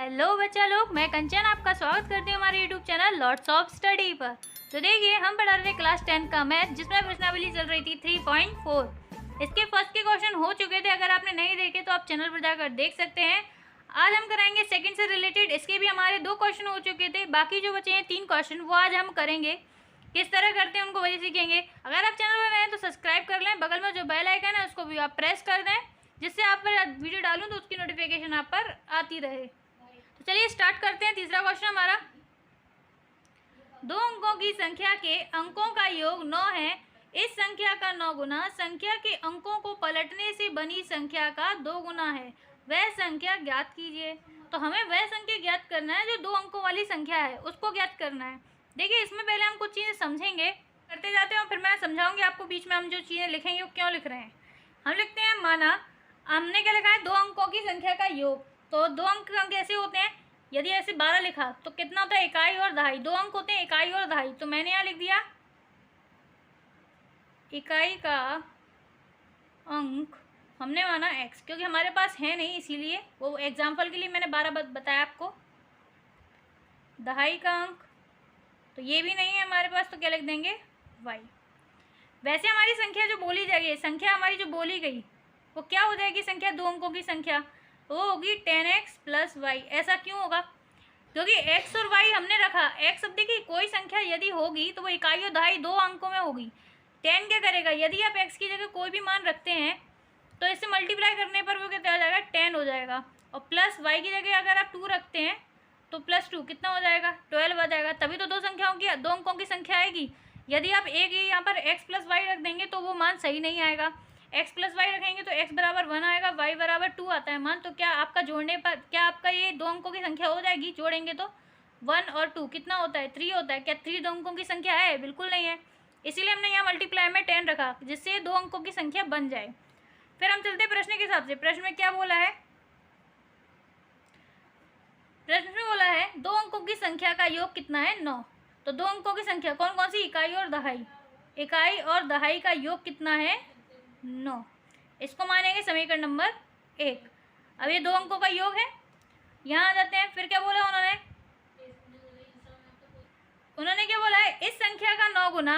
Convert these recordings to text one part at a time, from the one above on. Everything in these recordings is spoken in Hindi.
हेलो बच्चा लोग, मैं कंचन आपका स्वागत करती हूँ हमारे YouTube channel lots of study पर। तो देखिए, हम पढ़ा रहे थे क्लास 10 का मैथ, जिसमें प्रश्नावली चल रही थी 3.4। इसके फर्स्ट के क्वेश्चन हो चुके थे। अगर आपने नहीं देखे तो आप चैनल पर जाकर देख सकते हैं। आज हम कराएंगे सेकंड से रिलेटेड। इसके भी हमारे 2 क्वेश्चन हो चुके थे, बाकी जो बचे हैं 3 क्वेश्चन वो आज हम करेंगे। किस तरह करते हैं उनको वही सीखेंगे। अगर आप चैनल पर नए हैं तो सब्सक्राइब कर लें, बगल में जो बेल आइकन है उसको भी आप प्रेस कर दें, जिससे आप पर वीडियो डालूं तो उसकी नोटिफिकेशन आप पर आती रहे। तो चलिए स्टार्ट करते हैं। तीसरा क्वेश्चन हमारा, 2 अंकों की संख्या के अंकों का योग 9 है। इस संख्या का 9 गुना संख्या के अंकों को पलटने से बनी संख्या का 2 गुना है। वह संख्या ज्ञात कीजिए। तो हमें वह संख्या ज्ञात करना है जो 2 अंकों वाली संख्या है, उसको ज्ञात करना है। देखिए, इसमें पहले हम कुछ चीज़ें समझेंगे, करते जाते हैं और फिर मैं समझाऊंगी आपको बीच में हम जो चीज़ें लिखेंगे वो क्यों लिख रहे हैं। हम लिखते हैं, माना हमने क्या लिखा है, 2 अंकों की संख्या का योग। तो 2 अंक कैसे होते हैं, यदि ऐसे 12 लिखा तो कितना होता है, इकाई और दहाई। 2 अंक होते हैं इकाई और दहाई। तो मैंने यहाँ लिख दिया इकाई का अंक हमने माना x, क्योंकि हमारे पास है नहीं, इसीलिए वो एग्जाम्पल के लिए मैंने 12 बताया आपको। दहाई का अंक तो ये भी नहीं है हमारे पास, तो क्या लिख देंगे, y। वैसे हमारी संख्या जो बोली जाएगी, संख्या हमारी जो बोली गई वो क्या हो जाएगी, संख्या 2 अंकों की संख्या वो होगी 10x प्लस वाई। ऐसा क्यों होगा, क्योंकि x और y हमने रखा। x, अब देखिए, कोई संख्या यदि होगी तो वो इकाई और दहाई 2 अंकों में होगी। 10 क्या करेगा, यदि आप x की जगह कोई भी मान रखते हैं तो इससे मल्टीप्लाई करने पर वो कितना हो जाएगा, 10 हो जाएगा। और प्लस y की जगह अगर आप 2 रखते हैं तो प्लस 2 कितना हो जाएगा, 12 हो जाएगा। तभी तो 2 संख्याओं की 2 अंकों की संख्या आएगी। यदि आप एक ही यहाँ पर x प्लस वाई रख देंगे तो वो मान सही नहीं आएगा। x प्लस वाई रखेंगे तो x बराबर 1 आएगा, y बराबर 2 आता है मान। तो क्या आपका जोड़ने पर, क्या आपका ये 2 अंकों की संख्या हो जाएगी, जोड़ेंगे तो 1 और 2 कितना होता है, 3 होता है। क्या 3 2 अंकों की संख्या है, बिल्कुल नहीं है। इसीलिए हमने यहाँ मल्टीप्लाई में 10 रखा, जिससे 2 अंकों की संख्या बन जाए। फिर हम चलते हैं प्रश्न के हिसाब से। प्रश्न में क्या बोला है, प्रश्न में बोला है 2 अंकों की संख्या का योग कितना है, 9। तो 2 अंकों की संख्या कौन कौन सी, इकाई और दहाई। इकाई और दहाई का योग कितना है, 9। इसको मानेंगे समीकरण नंबर 1। अब ये 2 अंकों का योग है, यहाँ आ जाते हैं। फिर क्या बोला उन्होंने क्या बोला है, इस संख्या का 9 गुना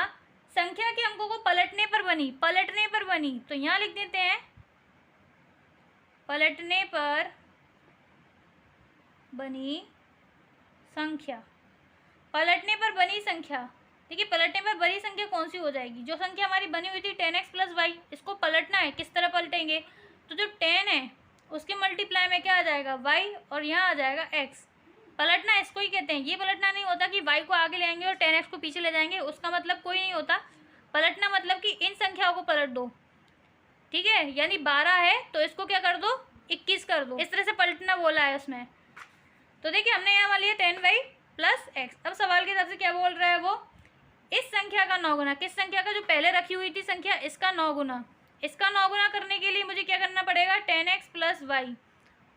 संख्या के अंकों को पलटने पर बनी। पलटने पर बनी तो यहाँ लिख देते हैं, पलटने पर बनी संख्या। पलटने पर बनी संख्या, देखिए पलटने पर बड़ी संख्या कौन सी हो जाएगी, जो संख्या हमारी बनी हुई थी 10x प्लस वाई, इसको पलटना है। किस तरह पलटेंगे, तो जो 10 है उसके मल्टीप्लाई में क्या आ जाएगा, y, और यहाँ आ जाएगा x। पलटना इसको ही कहते हैं। ये पलटना नहीं होता कि y को आगे ले आएंगे और 10x को पीछे ले जाएंगे, उसका मतलब कोई नहीं होता। पलटना मतलब कि इन संख्याओं को पलट दो, ठीक है। यानी 12 है तो इसको क्या कर दो, 21 कर दो। इस तरह से पलटना बोला है उसमें। तो देखिए, हमने यहाँ वाली है 10y प्लस x। अब सवाल के हिसाब से क्या बोल रहा है वो, इस संख्या का 9 गुना, किस संख्या का, जो पहले रखी हुई थी संख्या, इसका 9 गुना। इसका 9 गुना करने के लिए मुझे क्या करना पड़ेगा, 10x प्लस वाई,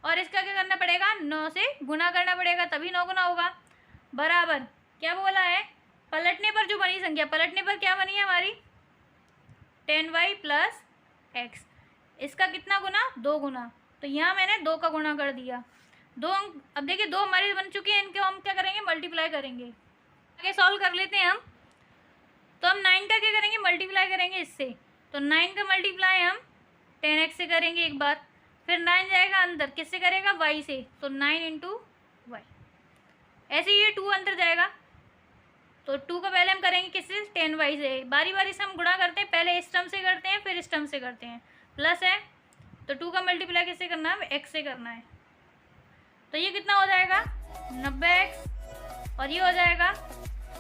और इसका क्या करना पड़ेगा, 9 से गुना करना पड़ेगा, तभी 9 गुना होगा। बराबर क्या बोला है, पलटने पर जो बनी संख्या, पलटने पर क्या बनी है हमारी, 10y प्लस x। इसका कितना गुना, 2 गुना। तो यहाँ मैंने 2 का गुना कर दिया। 2 अंक, अब देखिए 2 हमारी बन चुकी है, इनको हम क्या करेंगे, मल्टीप्लाई करेंगे। आगे सॉल्व कर लेते हैं हम। तो हम 9 का क्या करेंगे, मल्टीप्लाई करेंगे इससे। तो 9 का मल्टीप्लाई हम 10x से करेंगे एक बार, फिर 9 जाएगा अंदर, किससे करेगा, y से। तो 9 इंटू वाई। ऐसे ये 2 अंदर जाएगा, तो 2 का पहले हम करेंगे किससे, 10y से। बारी बारी से हम गुणा करते हैं, पहले इस टर्म से करते हैं फिर इस टर्म से करते हैं। प्लस है तो 2 का मल्टीप्लाई किससे करना है, x से करना है। तो ये कितना हो जाएगा, 90x, और ये हो जाएगा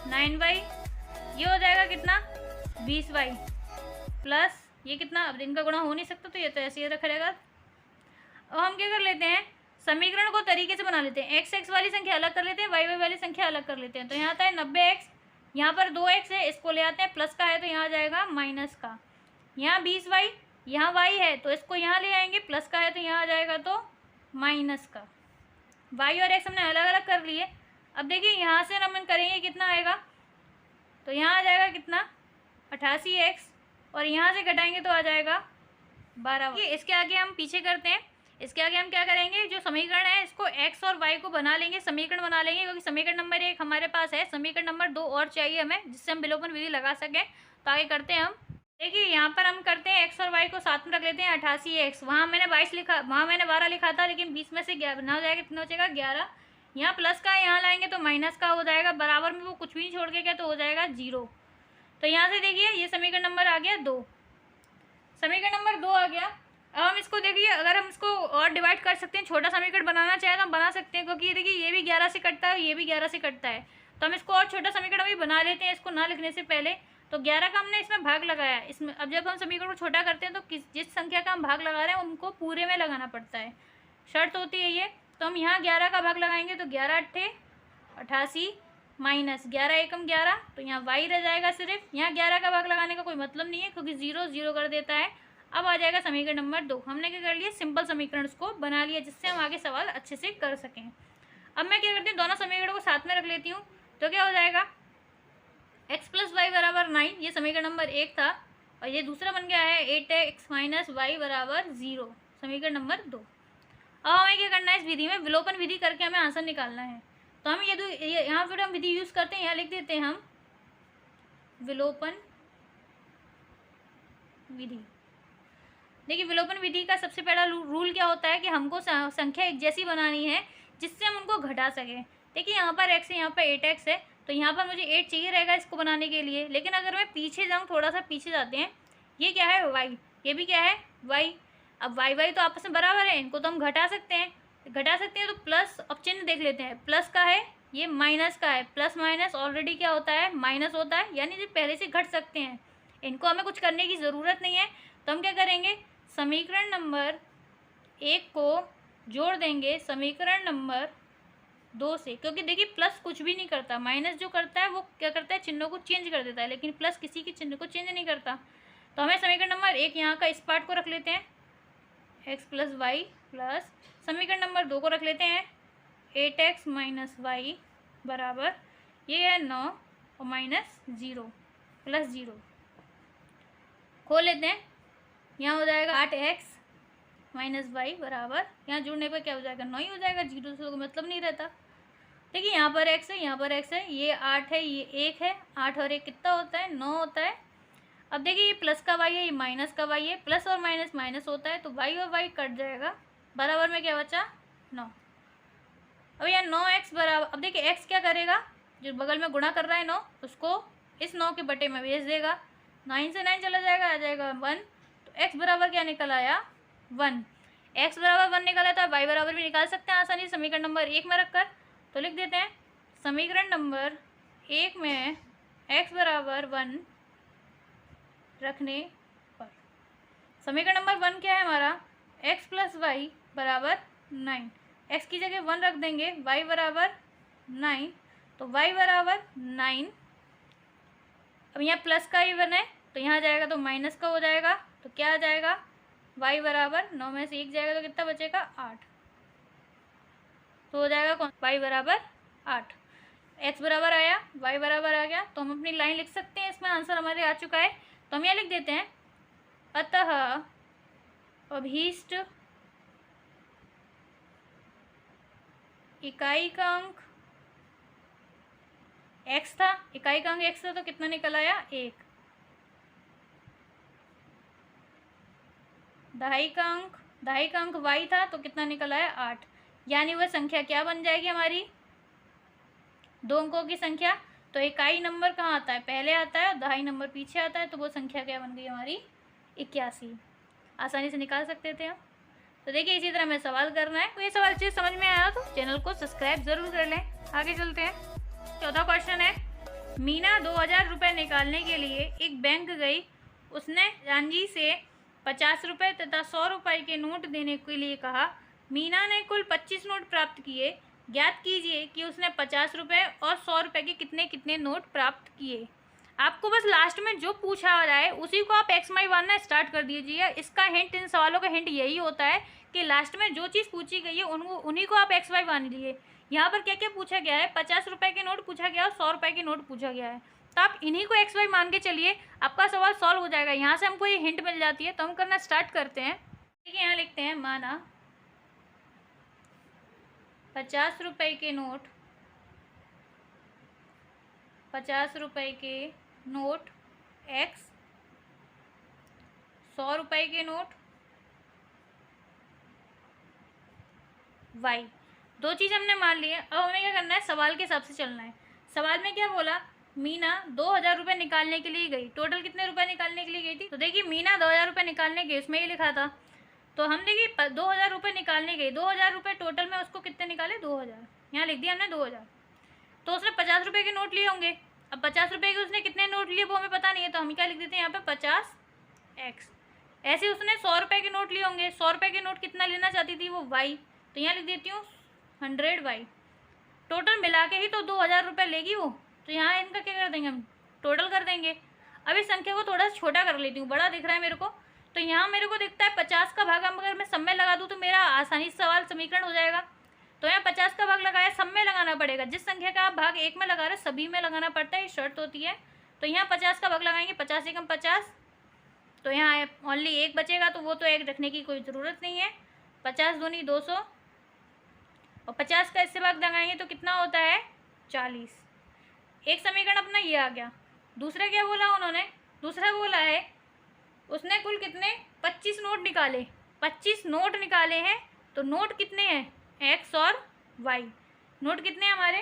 9y, ये हो जाएगा कितना, 20y, प्लस ये कितना, अब इनका गुणा हो नहीं सकता तो ये तो ऐसे ही रखा रहेगा। अब हम क्या कर लेते हैं, समीकरण को तरीके से बना लेते हैं। x वाली संख्या अलग कर लेते हैं, y वाली संख्या अलग कर लेते हैं। तो यहाँ आता है 90x, यहाँ पर 2x है, इसको ले आते हैं, प्लस का है तो यहाँ आ जाएगा माइनस का। यहाँ 20y, यहाँ y है तो इसको यहाँ ले आएंगे, प्लस का है तो यहाँ आ जाएगा तो माइनस का। y और x हमने अलग अलग कर लिए। अब देखिए यहाँ से हम करेंगे, कितना आएगा, तो यहाँ आ जाएगा कितना, 88x, और यहाँ से घटाएंगे तो आ जाएगा 12। इसके आगे हम पीछे करते हैं, इसके आगे हम क्या करेंगे, जो समीकरण है इसको x और y को बना लेंगे, समीकरण बना लेंगे, क्योंकि समीकरण नंबर 1 हमारे पास है, समीकरण नंबर 2 और चाहिए हमें जिससे हम विलोपन विधि लगा सकें। तो आगे करते हैं हम। देखिए यहाँ पर हम करते हैं x और y को साथ में रख लेते हैं, 88x। वहाँ मैंने 22 लिखा, वहाँ मैंने 12 लिखा था, लेकिन 20 में से 11 ना हो जाएगा, कितना हो जाएगा 11। यहाँ प्लस का यहाँ लाएंगे तो माइनस का हो जाएगा, बराबर में वो कुछ भी नहीं छोड़ के गया तो हो जाएगा 0। तो यहाँ से देखिए ये समीकरण नंबर आ गया 2, समीकरण नंबर 2 आ गया। अब हम इसको देखिए, अगर हम इसको और डिवाइड कर सकते हैं, छोटा समीकरण बनाना चाहे तो हम बना सकते हैं, क्योंकि देखिए ये भी 11 से कटता है, ये भी 11 से कटता है। तो हम इसको और छोटा समीकरण अभी बना लेते हैं इसको ना लिखने से पहले। तो 11 का हमने इसमें भाग लगाया, इसमें अब जब हम समीकरण को छोटा करते हैं तो जिस संख्या का हम भाग लगा रहे हैं उनको पूरे में लगाना पड़ता है, शर्त होती है ये। तो हम यहाँ 11 का भाग लगाएंगे तो 11 अट्ठे 88 माइनस 11 एकम 11, तो यहाँ y रह जाएगा सिर्फ। यहाँ 11 का भाग लगाने का कोई मतलब नहीं है, क्योंकि 0 0 कर देता है। अब आ जाएगा समीकरण नंबर 2। हमने क्या कर लिया, सिंपल समीकरण उसको बना लिया, जिससे हम आगे सवाल अच्छे से कर सकें। अब मैं क्या करती हूँ, दोनों समीकरणों को साथ में रख लेती हूँ। तो क्या हो जाएगा, x प्लस वाई बराबर 9, ये समीकरण नंबर 1 था, और ये दूसरा बन गया है 8x माइनस वाई बराबर 0, समीकरण नंबर 2। अब हमें क्या करना है, इस विधि में विलोपन विधि करके हमें आंसर निकालना है। तो हम ये यहाँ फिर हम विधि यूज़ करते हैं, यहाँ लिख देते हैं हम विलोपन विधि। देखिए विलोपन विधि का सबसे पहला रूल क्या होता है कि हमको संख्या एक जैसी बनानी है जिससे हम उनको घटा सकें। देखिए यहाँ पर x है, यहाँ पर 8x है, तो यहाँ पर मुझे 8 चाहिए रहेगा इसको बनाने के लिए। लेकिन अगर मैं पीछे जाऊँ, थोड़ा सा पीछे जाते हैं, ये क्या है y, ये भी क्या है y। अब y तो आपस में बराबर है, इनको तो हम घटा सकते हैं, तो प्लस, अब चिन्ह देख लेते हैं, प्लस का है, ये माइनस का है। प्लस माइनस ऑलरेडी क्या होता है, माइनस होता है, यानी जो पहले से घट सकते हैं, इनको हमें कुछ करने की ज़रूरत नहीं है। तो हम क्या करेंगे, समीकरण नंबर 1 को जोड़ देंगे समीकरण नंबर 2 से, क्योंकि देखिए प्लस कुछ भी नहीं करता, माइनस जो करता है वो क्या करता है, चिन्हों को चेंज कर देता है, लेकिन प्लस किसी के चिन्ह को चेंज नहीं करता। तो हमें समीकरण नंबर 1 यहाँ का इस पार्ट को रख लेते हैं, x प्लस वाई प्लस समीकरण नंबर 2 को रख लेते हैं 8x माइनस वाई बराबर, ये है 9 और माइनस 0 प्लस 0, खोल लेते हैं, यहाँ हो जाएगा 8x माइनस वाई बराबर, यहाँ जुड़ने पर क्या हो जाएगा, 9 ही हो जाएगा, 0 से कोई मतलब नहीं रहता। देखिए यहाँ पर x है, यहाँ पर x है, ये 8 है, ये 1 है, 8 और 1 कितना होता है, 9 होता है। अब देखिए ये प्लस का y है, ये माइनस का y है, प्लस और माइनस माइनस होता है, तो y और y कट जाएगा, बराबर में क्या बचा 9। अब यहाँ 9x बराबर, अब देखिए x क्या करेगा, जो बगल में गुणा कर रहा है 9, उसको इस 9 के बटे में भेज देगा, 9 से 9 चला जाएगा, आ जाएगा 1। तो x बराबर क्या निकल आया 1, x बराबर 1 निकला, तो y बराबर भी निकाल सकते हैं आसानी समीकरण नंबर 1 में रखकर। तो लिख देते हैं समीकरण नंबर 1 में x बराबर 1 रखने पर, समीकरण नंबर 1 क्या है हमारा, x प्लस वाई बराबर 9, x की जगह 1 रख देंगे, y बराबर 9, तो y बराबर 9। अब यहाँ प्लस का ही 1 है, तो यहाँ जाएगा तो माइनस का हो जाएगा, तो क्या आ जाएगा, y बराबर 9 में से 1 जाएगा तो कितना बचेगा 8, तो हो जाएगा कौन, y बराबर 8। x बराबर आया, y बराबर आ गया, तो हम अपनी लाइन लिख सकते हैं, इसमें आंसर हमारे आ चुका है। तो हम यहाँ लिख देते हैं, अतः अभीष्ट इकाई का अंक x था, इकाई का अंक x था, तो कितना निकल आया 1। दहाई का अंक y था, तो कितना निकल आया 8, यानी वह संख्या क्या बन जाएगी हमारी, 2 अंकों की संख्या। तो इकाई नंबर कहाँ आता है, पहले आता है, और दहाई नंबर पीछे आता है, तो वो संख्या क्या बन गई हमारी 81। आसानी से निकाल सकते थे हम। तो देखिए इसी तरह हमें सवाल करना है। कोई सवाल चीज़ समझ में आया तो चैनल को सब्सक्राइब ज़रूर कर लें। आगे चलते हैं। चौथा क्वेश्चन है, मीना 2000 रुपये निकालने के लिए एक बैंक गई। उसने रांझी से 50 रुपये तथा 100 रुपये के नोट देने के लिए कहा। मीना ने कुल 25 नोट प्राप्त किए। ज्ञात कीजिए कि उसने 50 रुपये और 100 रुपये के कितने कितने नोट प्राप्त किए। आपको बस लास्ट में जो पूछा जाए उसी को आप एक्स माई वन स्टार्ट कर दीजिए। इसका हिंट, इन सवालों का हिंट यही होता है कि लास्ट में जो चीज़ पूछी गई है उन्हीं को आप एक्स वाई मान लीजिए। यहाँ पर क्या क्या पूछा गया है, 50 रुपये के नोट पूछा गया और 100 रुपये के नोट पूछा गया है, तो आप इन्हीं को एक्स वाई मान के चलिए, आपका सवाल सॉल्व हो जाएगा। यहाँ से हमको ये हिंट मिल जाती है। तो हम करना स्टार्ट करते हैं। ठीक है, यहाँ लिखते हैं, माना 50 रुपए के नोट, 50 रुपए के नोट एक्स, 100 रुपए के नोट वाई। दो चीज़ हमने मान ली है। अब हमें क्या करना है, सवाल के हिसाब से चलना है। सवाल में क्या बोला, मीना 2000 रुपये निकालने के लिए गई। टोटल कितने रुपए निकालने के लिए गई थी, तो देखिए मीना 2000 रुपये निकालने गई, उसमें ही लिखा था। तो हम देखिए 2000 रुपये निकालने गई, 2000 रुपये टोटल में उसको कितने निकाले, 2000, यहाँ लिख दिया हमने 2000। तो उसने 50 रुपये के नोट लिए होंगे। अब 50 रुपये के उसने कितने नोट लिए वो हमें पता नहीं है, तो हम क्या लिख देते हैं यहाँ पे 50x। ऐसे उसने 100 रुपये के नोट लिए होंगे, 100 रुपये के नोट कितना लेना चाहती थी वो y, तो यहाँ लिख देती हूँ 100y। टोटल मिला के ही तो 2000 रुपये लेगी वो, तो यहाँ इनका क्या कर देंगे हम, टोटल कर देंगे। अब इस संख्या को थोड़ा सा छोटा कर लेती हूँ, बड़ा दिख रहा है मेरे को। तो यहाँ मेरे को दिखता है 50 का भाग अगर मैं सब में लगा दूँ तो मेरा आसानी से सवाल समीकरण हो जाएगा। तो यहाँ 50 का भाग लगाया, सब में लगाना पड़ेगा। जिस संख्या का आप भाग एक में लगा रहे सभी में लगाना पड़ता है, ये शर्त होती है। तो यहाँ 50 का भाग लगाएंगे, 50 एकम 50, तो यहाँ ओनली एक बचेगा, तो वो तो एक रखने की कोई ज़रूरत नहीं है। 50 दूनी 200, और 50 का इससे भाग लगाएंगे तो कितना होता है 40। एक समीकरण अपना ये आ गया। दूसरा क्या बोला उन्होंने, दूसरा बोला है उसने कुल कितने 25 नोट निकाले, 25 नोट निकाले हैं। तो नोट कितने हैं, एक्स और वाई। नोट कितने हैं हमारे,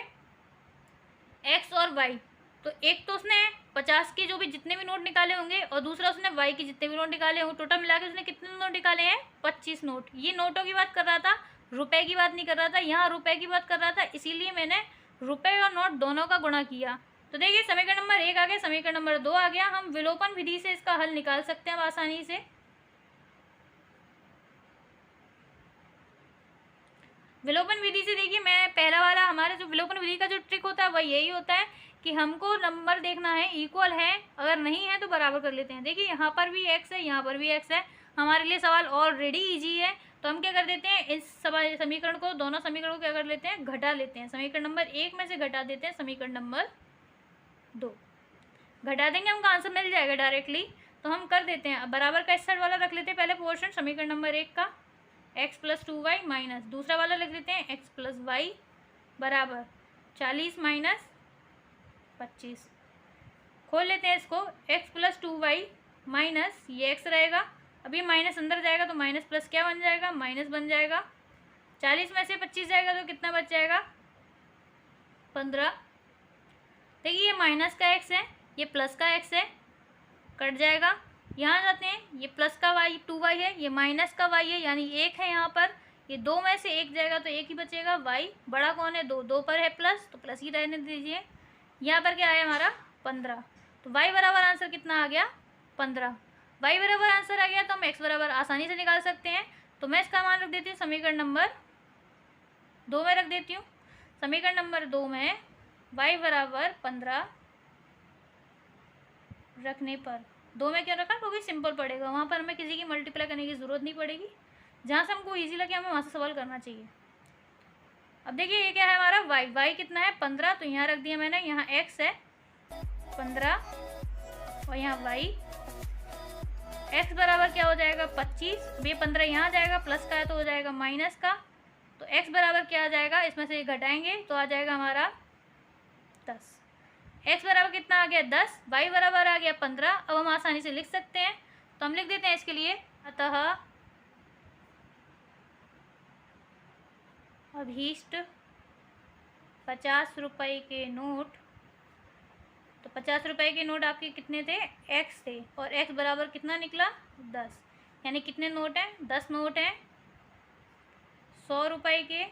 एक्स और वाई। तो एक तो उसने 50 के जो भी जितने भी नोट निकाले होंगे, और दूसरा उसने वाई के जितने भी नोट निकाले होंगे। टोटल मिला के उसने कितने नोट निकाले हैं, 25 नोट। ये नोटों की बात कर रहा था, रुपए की बात नहीं कर रहा था। यहाँ रुपए की बात कर रहा था, इसीलिए मैंने रुपए और नोट दोनों का गुणा किया। तो देखिए समीकरण नंबर 1 आ गया, समीकरण नंबर 2 आ गया। हम विलोपन विधि से इसका हल निकाल सकते हैं आसानी से। विलोपन विधि से देखिए, मैं पहला वाला हमारा जो विलोपन विधि का जो ट्रिक होता है वह यही होता है कि हमको नंबर देखना है इक्वल है, अगर नहीं है तो बराबर कर लेते हैं। देखिए यहाँ पर भी x है, यहाँ पर भी x है, हमारे लिए सवाल ऑलरेडी ईजी है। तो हम क्या कर देते हैं, इस समीकरण को, दोनों समीकरणों को क्या कर लेते हैं, घटा लेते हैं। समीकरण नंबर 1 में से घटा देते हैं समीकरण नंबर 2, घटा देंगे, हमको आंसर मिल जाएगा डायरेक्टली। तो हम कर देते हैं, अब बराबर का इस साइड वाला रख लेते हैं पहले पोर्शन, समीकरण नंबर 1 का x + 2y माइनस दूसरा वाला लिख देते हैं x + y बराबर 40 माइनस 25। खोल लेते हैं इसको, x + 2y माइनस ये x रहेगा, अब ये माइनस अंदर जाएगा तो माइनस प्लस क्या बन जाएगा, माइनस बन जाएगा। 40 में से 25 जाएगा तो कितना बच जाएगा, 15। देखिए ये माइनस का x है, ये प्लस का x है, कट जाएगा। यहाँ जाते हैं, ये प्लस का y 2y है, ये माइनस का y है, यानी 1 है यहाँ पर। ये 2 में से 1 जाएगा तो 1 ही बचेगा। y बड़ा कौन है, 2 पर है प्लस, तो प्लस ही रहने दीजिए। यहाँ पर क्या आया हमारा 15, तो y बराबर आंसर कितना आ गया 15। y बराबर आंसर आ गया तो हम x बराबर आसानी से निकाल सकते हैं। तो मैं इसका मान रख देती हूँ समीकरण नंबर 2 में रख देती हूँ। समीकरण नंबर 2 में y बराबर 15 रखने पर, 2 में क्यों रखा, क्योंकि सिंपल पड़ेगा, वहाँ पर हमें किसी की मल्टीप्लाई करने की ज़रूरत नहीं पड़ेगी। जहाँ से हमको ईजी लगे हमें वहाँ से सवाल करना चाहिए। अब देखिए ये क्या है हमारा y कितना है 15, तो यहाँ रख दिया मैंने, यहाँ x है 15 और यहाँ y, x बराबर क्या हो जाएगा 25। अब ये 15 यहाँ जाएगा, प्लस का है तो हो जाएगा माइनस का, तो x बराबर क्या आ जाएगा, इसमें से ये घटाएंगे तो आ जाएगा हमारा 10। x बराबर कितना आ गया 10, y बराबर आ गया 15। अब हम आसानी से लिख सकते हैं, तो हम लिख देते हैं इसके लिए, अतः अभीष्ट 50 रुपये के नोट, तो 50 रुपये के नोट आपके कितने थे, x थे, और x बराबर कितना निकला 10, यानी कितने नोट हैं, 10 नोट हैं 100 रुपये के।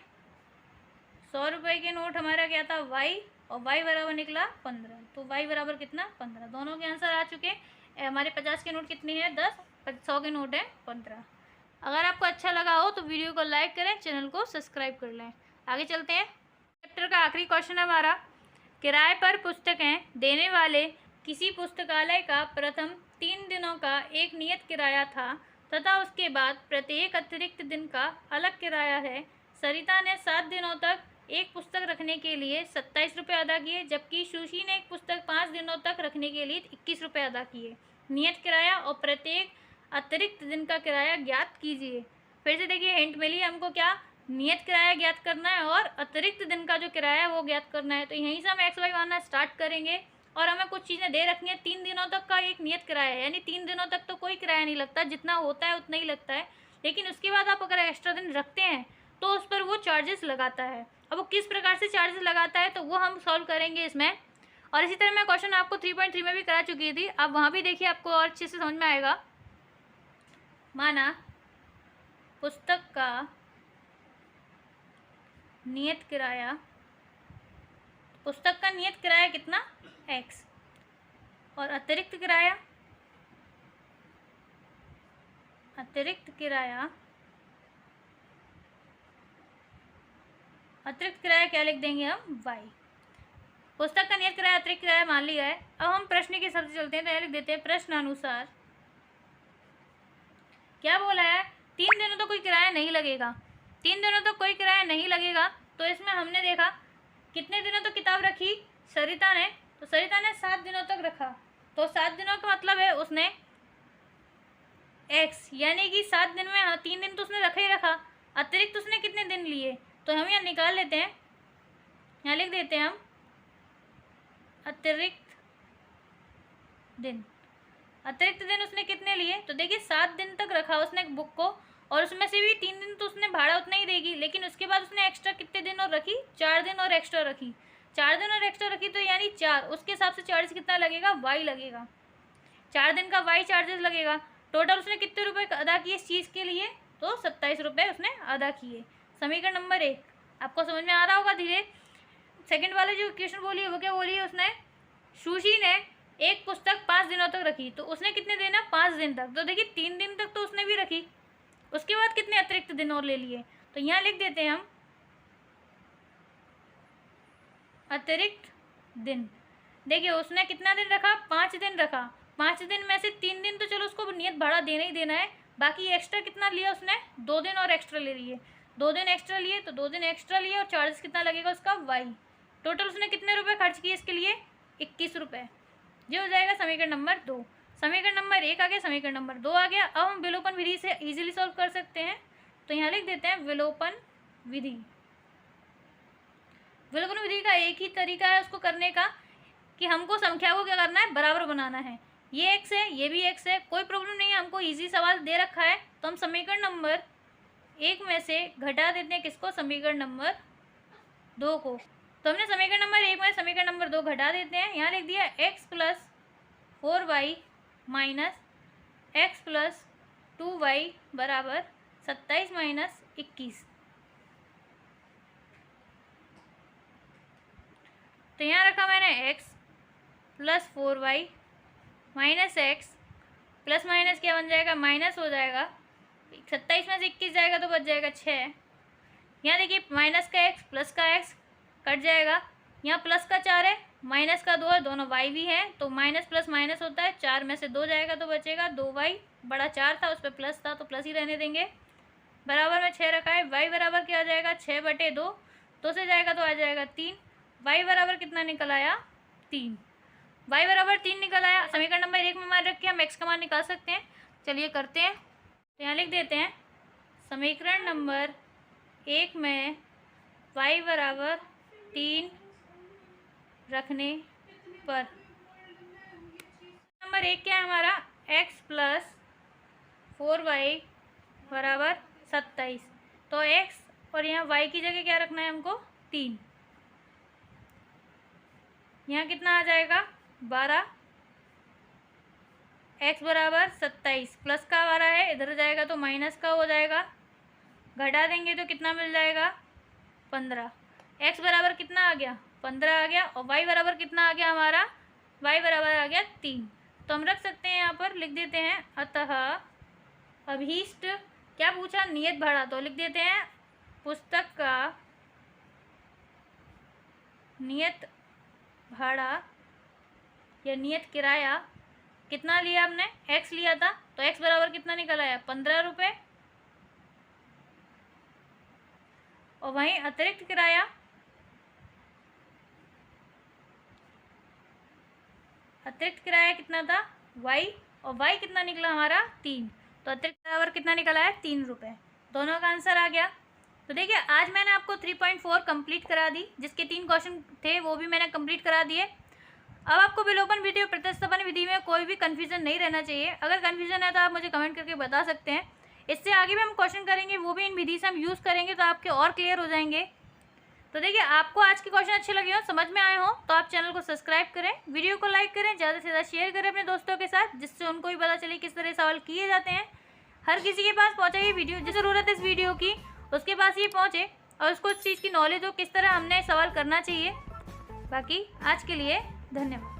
100 रुपये के नोट हमारा क्या था y, और y बराबर निकला 15, तो y बराबर कितना 15। दोनों के आंसर आ चुके हैं। हमारे 50 के नोट कितने हैं 10, 100 के नोट हैं 15। अगर आपको अच्छा लगा हो तो वीडियो को लाइक करें, चैनल को सब्सक्राइब कर लें। आगे चलते हैं। चैप्टर का आखिरी क्वेश्चन है हमारा, किराए पर पुस्तकें देने वाले किसी पुस्तकालय का प्रथम 3 दिनों का एक नियत किराया था तथा उसके बाद प्रत्येक अतिरिक्त दिन का अलग किराया है। सरिता ने 7 दिनों तक एक पुस्तक रखने के लिए 27 रुपये अदा किए, जबकि सुशी ने एक पुस्तक 5 दिनों तक रखने के लिए 21 रुपये अदा किए। नियत किराया और प्रत्येक अतिरिक्त दिन का किराया ज्ञात कीजिए। फिर से देखिए हिंट मिली हमको, क्या नियत किराया ज्ञात करना है और अतिरिक्त दिन का जो किराया है वो ज्ञात करना है। तो यहीं से हम एक्स वाई मानना स्टार्ट करेंगे और हमें कुछ चीज़ें दे रखनी है। 3 दिनों तक का एक नियत किराया है, यानी 3 दिनों तक तो कोई किराया नहीं लगता, जितना होता है उतना ही लगता है। लेकिन उसके बाद आप अगर एक्स्ट्रा दिन रखते हैं तो उस पर वो चार्जेस लगाता है। अब वो किस प्रकार से चार्जेस लगाता है तो वो हम सॉल्व करेंगे इसमें। और इसी तरह मैं क्वेश्चन आपको 3.3 में भी करा चुकी थी, आप वहाँ भी देखिए, आपको और अच्छे से समझ में आएगा। माना पुस्तक का नियत किराया, पुस्तक का नियत किराया कितना, x, और अतिरिक्त किराया, अतिरिक्त किराया क्या लिख देंगे हम, y। पुस्तक का नियत किराया अतिरिक्त किराया मान लिया है। अब हम प्रश्न के हिसाब से चलते हैं, तो यह लिख देते हैं प्रश्न अनुसार क्या बोला है, 3 दिनों तो कोई किराया नहीं लगेगा, 3 दिनों तो कोई किराया नहीं लगेगा। तो इसमें हमने देखा कितने दिनों तक किताब रखी सरिता ने, तो सरिता ने 7 दिनों तक रखा। तो 7 दिनों का मतलब है उसने x, यानी कि 7 दिन में 3 दिन तो उसने रखा ही रखा, अतिरिक्त उसने कितने दिन लिए, तो हम यहाँ निकाल लेते हैं, यहाँ लिख देते हैं हम अतिरिक्त दिन। अतिरिक्त दिन उसने कितने लिए, तो देखिए 7 दिन तक रखा उसने बुक को, और उसमें से भी 3 दिन तो उसने भाड़ा उतना ही देगी, लेकिन उसके बाद उसने एक्स्ट्रा कितने दिन और रखी, 4 दिन और एक्स्ट्रा रखी, 4 दिन और एक्स्ट्रा रखी, तो यानी 4, उसके हिसाब से चार्ज कितना लगेगा, वाई लगेगा, 4 दिन का वाई चार्जेस लगेगा। टोटल उसने कितने रुपए अदा किए इस चीज़ के लिए, तो 27 रुपये उसने अदा किए। समीकरण नंबर 1 आपको समझ में आ रहा होगा धीरे। सेकंड वाले जो क्वेश्चन बोली है वो क्या बोली है, उसने सुशी ने एक पुस्तक 5 दिनों तक रखी, तो उसने कितने देना, 5 दिन तक। तो देखिए 3 दिन तक तो उसने भी रखी, उसके बाद कितने अतिरिक्त दिन और ले लिए, तो यहाँ लिख देते हैं हम अतिरिक्त दिन। देखिए उसने कितना दिन रखा, 5 दिन रखा, 5 दिन में से 3 दिन तो चलो उसको नियत भाड़ा देना ही देना है, बाकी एक्स्ट्रा कितना लिया उसने, 2 दिन और एक्स्ट्रा ले लिए, 2 दिन एक्स्ट्रा लिए, तो 2 दिन एक्स्ट्रा लिए और चार्जेस कितना लगेगा उसका, वाई। टोटल उसने कितने रुपए खर्च किए इसके लिए, 21 रुपये। ये हो जाएगा समीकरण नंबर 2। समीकरण नंबर 1 आ गया, समीकरण नंबर 2 आ गया। अब हम विलोपन विधि से इजीली सॉल्व कर सकते हैं, तो यहाँ लिख देते हैं विलोपन विधि। विलोपन विधि का एक ही तरीका है उसको करने का कि हमको संख्या को क्या करना है, बराबर बनाना है। ये x है, ये भी x है, कोई प्रॉब्लम नहीं है, हमको इजी सवाल दे रखा है, तो हम समीकरण नंबर 1 में से घटा देते हैं किसको, समीकरण नंबर 2 को। तो हमने समीकरण नंबर 1 में समीकरण नंबर 2 घटा देते हैं। यहाँ लिख दिया x plus 4y minus x plus 2y बराबर 27 माइनस 21। तो यहाँ रखा मैंने x plus 4y minus x, plus minus क्या बन जाएगा, माइनस हो जाएगा, 27 में से 21 जाएगा तो बच जाएगा 6। यहाँ देखिए माइनस का x प्लस का x कट जाएगा, यहाँ प्लस का 4 है, माइनस का 2 है, दोनों y भी हैं, तो माइनस प्लस माइनस होता है, 4 में से 2 जाएगा तो बचेगा 2y, बड़ा 4 था उस पर प्लस था तो प्लस ही रहने देंगे, बराबर में 6 रखा है। y बराबर क्या आ जाएगा, 6/2, 2 से जाएगा तो आ जाएगा 3, y बराबर कितना निकल आया, 3, y बराबर 3 निकल आया। समीकरण नंबर 1 में मान रख के हम x का मान निकाल सकते हैं, चलिए करते हैं। तो यहाँ लिख देते हैं समीकरण नंबर 1 में y बराबर 3 रखने पर नंबर 1 क्या है हमारा, x प्लस 4y बराबर 27, तो x और यहाँ y की जगह क्या रखना है हमको, 3। यहाँ कितना आ जाएगा 12, x बराबर 27, प्लस का 12 है, इधर जाएगा तो माइनस का हो जाएगा, घटा देंगे तो कितना मिल जाएगा 15। x बराबर कितना आ गया, 15 आ गया, और y बराबर कितना आ गया हमारा, y बराबर आ गया 3। तो हम रख सकते हैं यहाँ पर, लिख देते हैं अतः अभीष्ट, क्या पूछा, नियत भाड़ा, तो लिख देते हैं पुस्तक का नियत भाड़ा या नियत किराया कितना लिया हमने, x लिया था, तो x बराबर कितना निकल आया, 15 रुपये, और वहीं अतिरिक्त किराया, अतिरिक्त किराया कितना था, y, और y कितना निकला हमारा 3, तो अतिरिक्त बराबर कितना निकला है, 3 रुपये। दोनों का आंसर आ गया। तो देखिए आज मैंने आपको 3.4 कंप्लीट करा दी, जिसके 3 क्वेश्चन थे वो भी मैंने कंप्लीट करा दिए। अब आपको विलोपन विधि और प्रतिस्थापन विधि में कोई भी कन्फ्यूजन नहीं रहना चाहिए। अगर कन्फ्यूजन है तो आप मुझे कमेंट करके बता सकते हैं। इससे आगे भी हम क्वेश्चन करेंगे, वो भी इन विधि से हम यूज़ करेंगे, तो आपके और क्लियर हो जाएंगे। तो देखिए आपको आज के क्वेश्चन अच्छे लगे हो, समझ में आए हो, तो आप चैनल को सब्सक्राइब करें, वीडियो को लाइक करें, ज़्यादा से ज़्यादा शेयर करें अपने दोस्तों के साथ, जिससे उनको भी पता चले किस तरह सवाल किए जाते हैं। हर किसी के पास पहुँचे ये वीडियो, जिस ज़रूरत है इस वीडियो की उसके पास ये पहुँचे और उसको इस चीज़ की नॉलेज हो किस तरह हमने सवाल करना चाहिए। बाकी आज के लिए धन्यवाद।